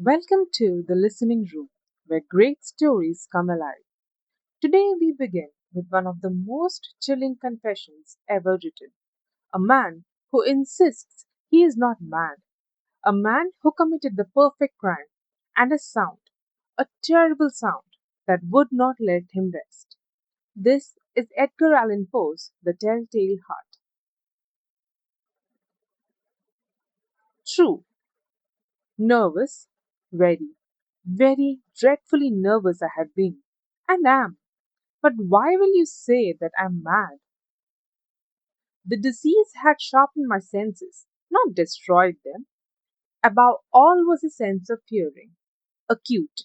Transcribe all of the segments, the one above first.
Welcome to the listening room, where great stories come alive. Today we begin with one of the most chilling confessions ever written. A man who insists he is not mad. A man who committed the perfect crime. And a sound, a terrible sound, that would not let him rest. This is Edgar Allan Poe's The Telltale Heart. True, nervous, very, very dreadfully nervous I had been, and am. But why will you say that I'm mad? The disease had sharpened my senses, not destroyed them. Above all was a sense of hearing, acute,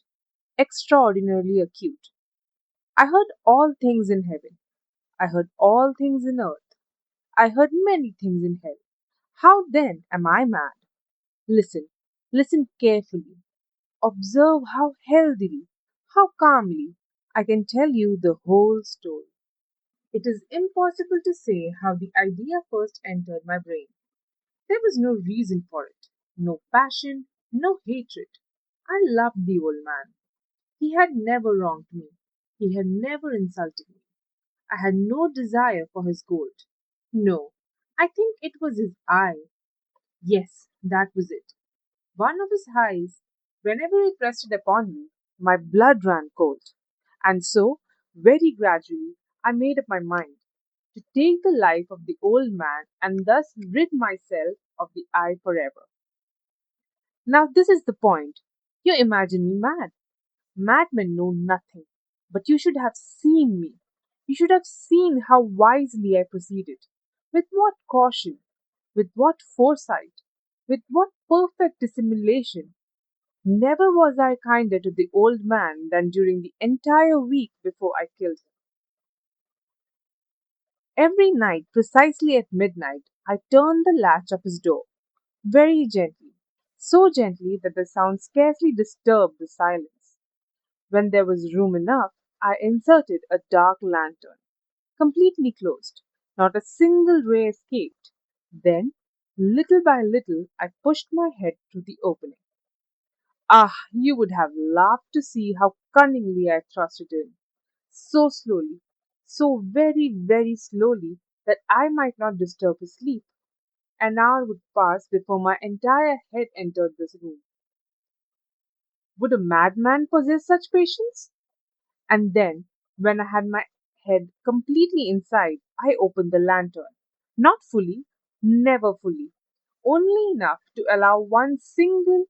extraordinarily acute. I heard all things in heaven. I heard all things in earth. I heard many things in hell. How then am I mad? Listen, listen carefully. Observe how healthily, how calmly I can tell you the whole story. It is impossible to say how the idea first entered my brain. There was no reason for it, no passion, no hatred. I loved the old man. He had never wronged me. He had never insulted me. I had no desire for his gold. No, I think it was his eye. Yes, that was it. One of his eyes, whenever it rested upon me, my blood ran cold. And so, very gradually, I made up my mind to take the life of the old man and thus rid myself of the eye forever. Now, this is the point. You imagine me mad. Madmen know nothing. But you should have seen me. You should have seen how wisely I proceeded. With what caution, with what foresight, with what perfect dissimulation. Never was I kinder to the old man than during the entire week before I killed him. Every night, precisely at midnight, I turned the latch of his door, very gently, so gently that the sound scarcely disturbed the silence. When there was room enough, I inserted a dark lantern, completely closed. Not a single ray escaped. Then, little by little, I pushed my head through the opening. Ah, you would have laughed to see how cunningly I thrust it in. So slowly, so very, very slowly, that I might not disturb his sleep. An hour would pass before my entire head entered this room. Would a madman possess such patience? And then, when I had my head completely inside, I opened the lantern. Not fully, never fully, only enough to allow one single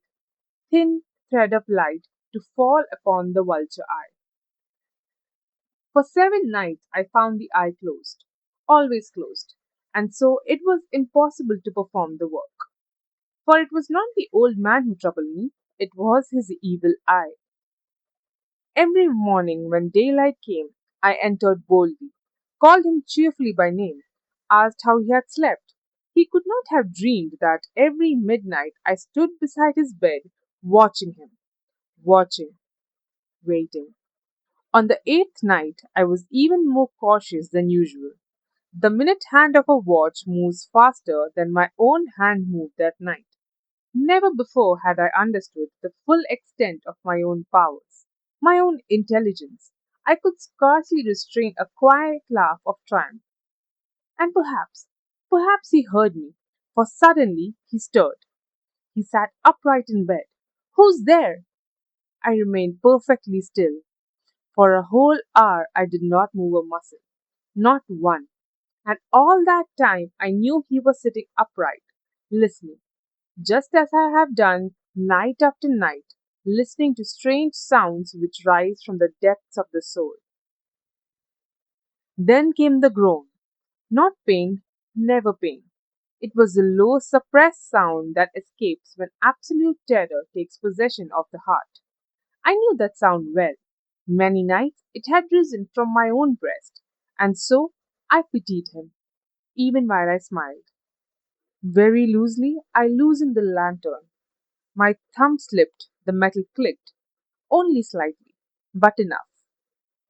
thin thread of light to fall upon the vulture eye. For 7 nights I found the eye closed, always closed, and so it was impossible to perform the work. For it was not the old man who troubled me, it was his evil eye. Every morning when daylight came, I entered boldly, called him cheerfully by name, asked how he had slept. He could not have dreamed that every midnight I stood beside his bed, watching him, watching, waiting. On the 8th night, I was even more cautious than usual. The minute hand of a watch moves faster than my own hand moved that night. Never before had I understood the full extent of my own powers, my own intelligence. I could scarcely restrain a quiet laugh of triumph. And perhaps he heard me, for suddenly he stirred. He sat upright in bed. Who's there? I remained perfectly still. For a whole hour I did not move a muscle, not one. And all that time I knew he was sitting upright, listening, just as I have done night after night, listening to strange sounds which rise from the depths of the soul. Then came the groan, not pain, never pain. It was the low, suppressed sound that escapes when absolute terror takes possession of the heart. I knew that sound well. Many nights it had risen from my own breast, and so I pitied him, even while I smiled. Very loosely I loosened the lantern. My thumb slipped, the metal clicked, only slightly, but enough.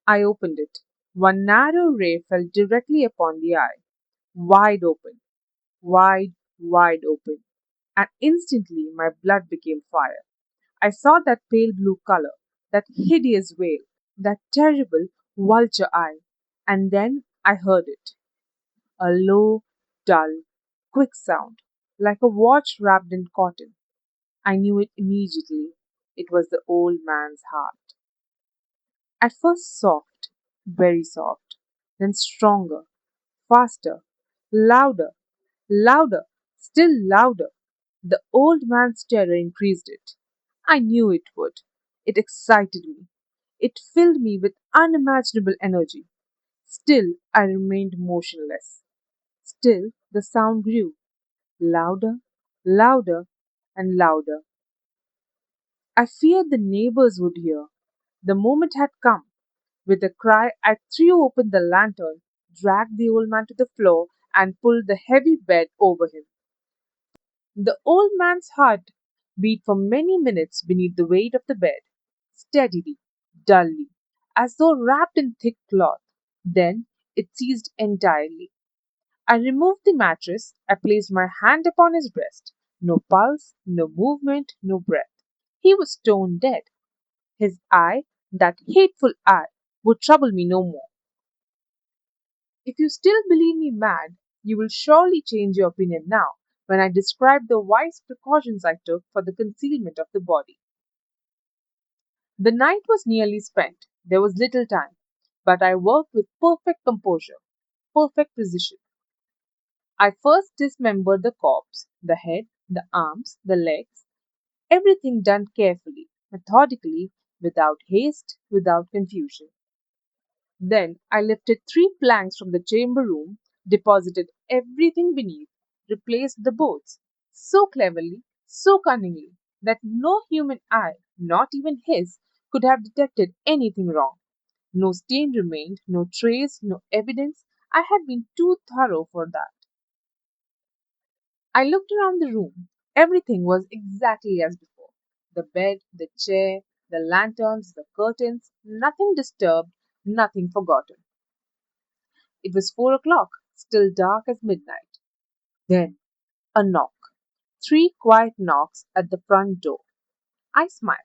I opened it. One narrow ray fell directly upon the eye, wide open, wide, wide open, and instantly my blood became fire. I saw that pale blue color, that hideous veil, that terrible vulture eye, and then I heard it. A low, dull, quick sound, like a watch wrapped in cotton. I knew it immediately. It was the old man's heart. At first soft, very soft, then stronger, faster, louder, louder, still louder. The old man's terror increased it. I knew it would. It excited me. It filled me with unimaginable energy. Still, I remained motionless. Still, the sound grew, louder, louder, and louder. I feared the neighbors would hear. The moment had come. With a cry, I threw open the lantern, dragged the old man to the floor, and pulled the heavy bed over him. The old man's heart beat for many minutes beneath the weight of the bed, steadily, dully, as though wrapped in thick cloth. Then it ceased entirely. I removed the mattress. I placed my hand upon his breast. No pulse, no movement, no breath. He was stone dead. His eye, that hateful eye, would trouble me no more. If you still believe me mad, you will surely change your opinion now when I describe the wise precautions I took for the concealment of the body. The night was nearly spent. There was little time, but I worked with perfect composure, perfect precision. I first dismembered the corpse, the head, the arms, the legs, everything done carefully, methodically, without haste, without confusion. Then I lifted three planks from the chamber room, deposited everything beneath, replaced the boards so cleverly, so cunningly, that no human eye, not even his, could have detected anything wrong. No stain remained, no trace, no evidence. I had been too thorough for that. I looked around the room. Everything was exactly as before. The bed, the chair, the lanterns, the curtains, nothing disturbed, nothing forgotten. It was 4 o'clock, still dark as midnight. Then a knock. Three quiet knocks at the front door. I smiled.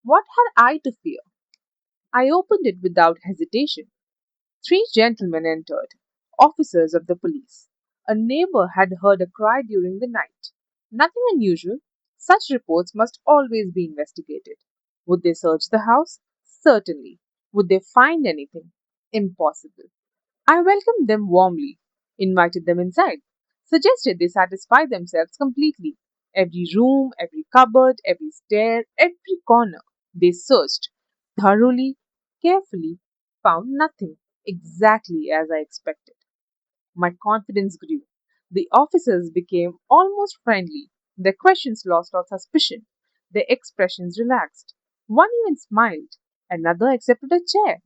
What had I to fear? I opened it without hesitation. Three gentlemen entered, officers of the police. A neighbor had heard a cry during the night. Nothing unusual. Such reports must always be investigated. Would they search the house? Certainly. Would they find anything? Impossible. I welcomed them warmly, invited them inside, suggested they satisfy themselves completely. Every room, every cupboard, every stair, every corner. They searched thoroughly, carefully, found nothing, exactly as I expected. My confidence grew. The officers became almost friendly. Their questions lost all suspicion. Their expressions relaxed. One even smiled. Another accepted a chair.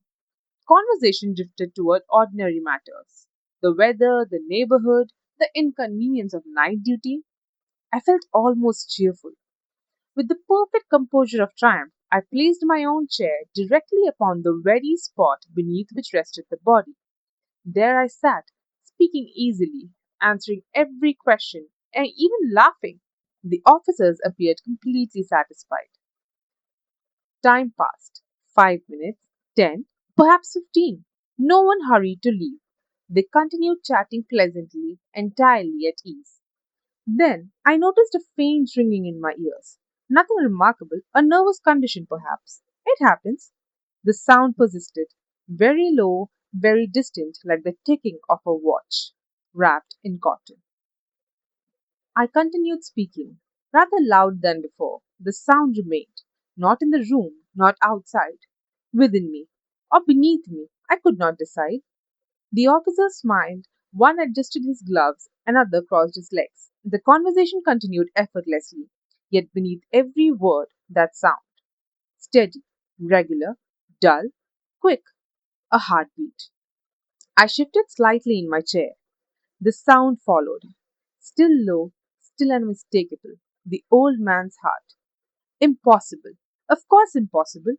Conversation drifted toward ordinary matters: the weather, the neighborhood, the inconvenience of night duty. I felt almost cheerful. With the perfect composure of triumph, I placed my own chair directly upon the very spot beneath which rested the body. There I sat, speaking easily, answering every question, and even laughing. The officers appeared completely satisfied. Time passed. 5 minutes, 10, perhaps 15. No one hurried to leave. They continued chatting pleasantly, entirely at ease. Then I noticed a faint ringing in my ears. Nothing remarkable, a nervous condition perhaps. It happens. The sound persisted, very low, very distant, like the ticking of a watch wrapped in cotton. I continued speaking, rather loud than before. The sound remained, not in the room, not outside, within me, or beneath me. I could not decide. The officer smiled. One adjusted his gloves, another crossed his legs. The conversation continued effortlessly, yet beneath every word, that sound: steady, regular, dull, quick, a heartbeat. I shifted slightly in my chair. The sound followed, still low, still unmistakable. The old man's heart. Impossible. Of course, impossible.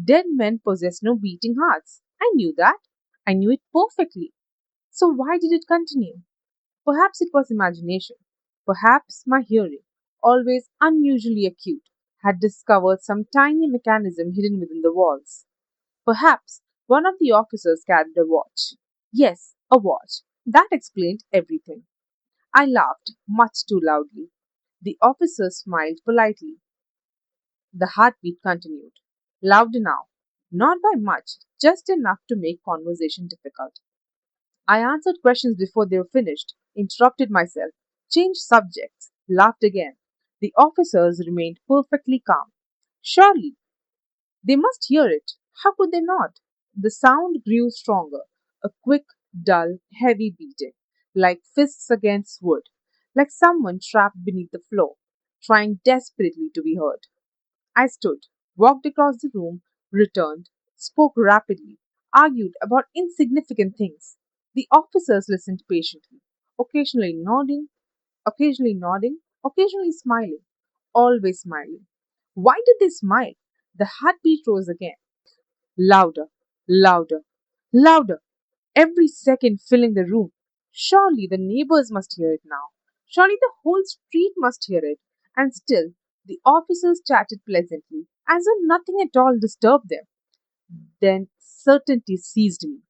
Dead men possess no beating hearts. I knew that. I knew it perfectly. So why did it continue? Perhaps it was imagination. Perhaps my hearing, always unusually acute, had discovered some tiny mechanism hidden within the walls. Perhaps one of the officers carried a watch. Yes, a watch. That explained everything. I laughed, much too loudly. The officer smiled politely. The heartbeat continued. Louder now. Not by much, just enough to make conversation difficult. I answered questions before they were finished, interrupted myself, changed subjects, laughed again. The officers remained perfectly calm. Surely, they must hear it. How could they not? The sound grew stronger, a quick, dull, heavy beating, like fists against wood, like someone trapped beneath the floor, trying desperately to be heard. I stood, walked across the room, returned, spoke rapidly, argued about insignificant things. The officers listened patiently, occasionally nodding, occasionally smiling, always smiling. Why did they smile? The heartbeat rose again, louder, louder, louder, every second filling the room. Surely the neighbors must hear it now. Surely the whole street must hear it. And still, the officers chatted pleasantly, as though nothing at all disturbed them. Then certainty seized me.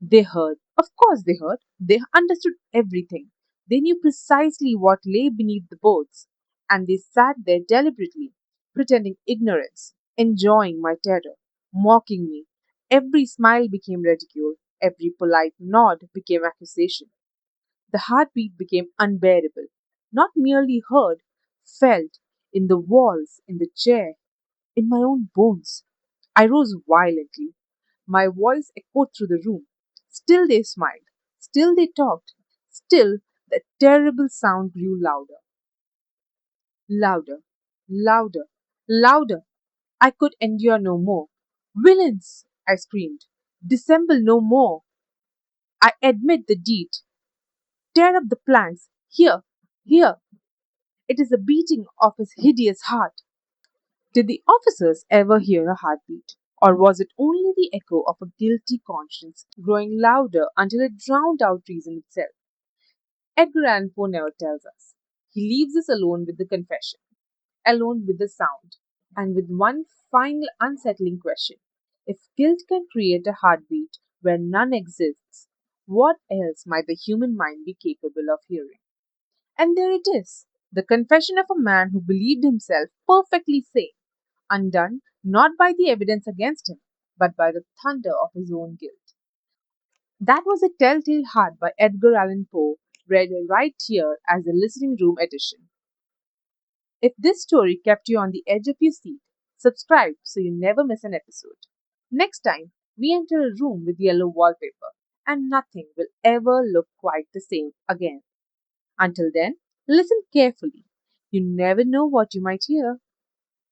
They heard. Of course they heard. They understood everything. They knew precisely what lay beneath the boards. And they sat there deliberately, pretending ignorance, enjoying my terror, mocking me. Every smile became ridicule. Every polite nod became accusation. The heartbeat became unbearable. Not merely heard, felt in the walls, in the chair, in my own bones. I rose violently. My voice echoed through the room. Still they smiled. Still they talked. Still the terrible sound grew louder, louder, louder, louder. I could endure no more. Villains! I screamed. Dissemble no more. I admit the deed. Tear up the planks. Here, here. It is the beating of his hideous heart. Did the officers ever hear a heartbeat? Or was it only the echo of a guilty conscience growing louder until it drowned out reason itself? Edgar Allan Poe never tells us. He leaves us alone with the confession, alone with the sound, and with one final unsettling question. If guilt can create a heartbeat where none exists, what else might the human mind be capable of hearing? And there it is, the confession of a man who believed himself perfectly sane, undone not by the evidence against him, but by the thunder of his own guilt. That was A Telltale Heart by Edgar Allan Poe, read right here as a listening room edition. If this story kept you on the edge of your seat, subscribe so you never miss an episode. Next time, we enter a room with yellow wallpaper, and nothing will ever look quite the same again. Until then, listen carefully. You never know what you might hear.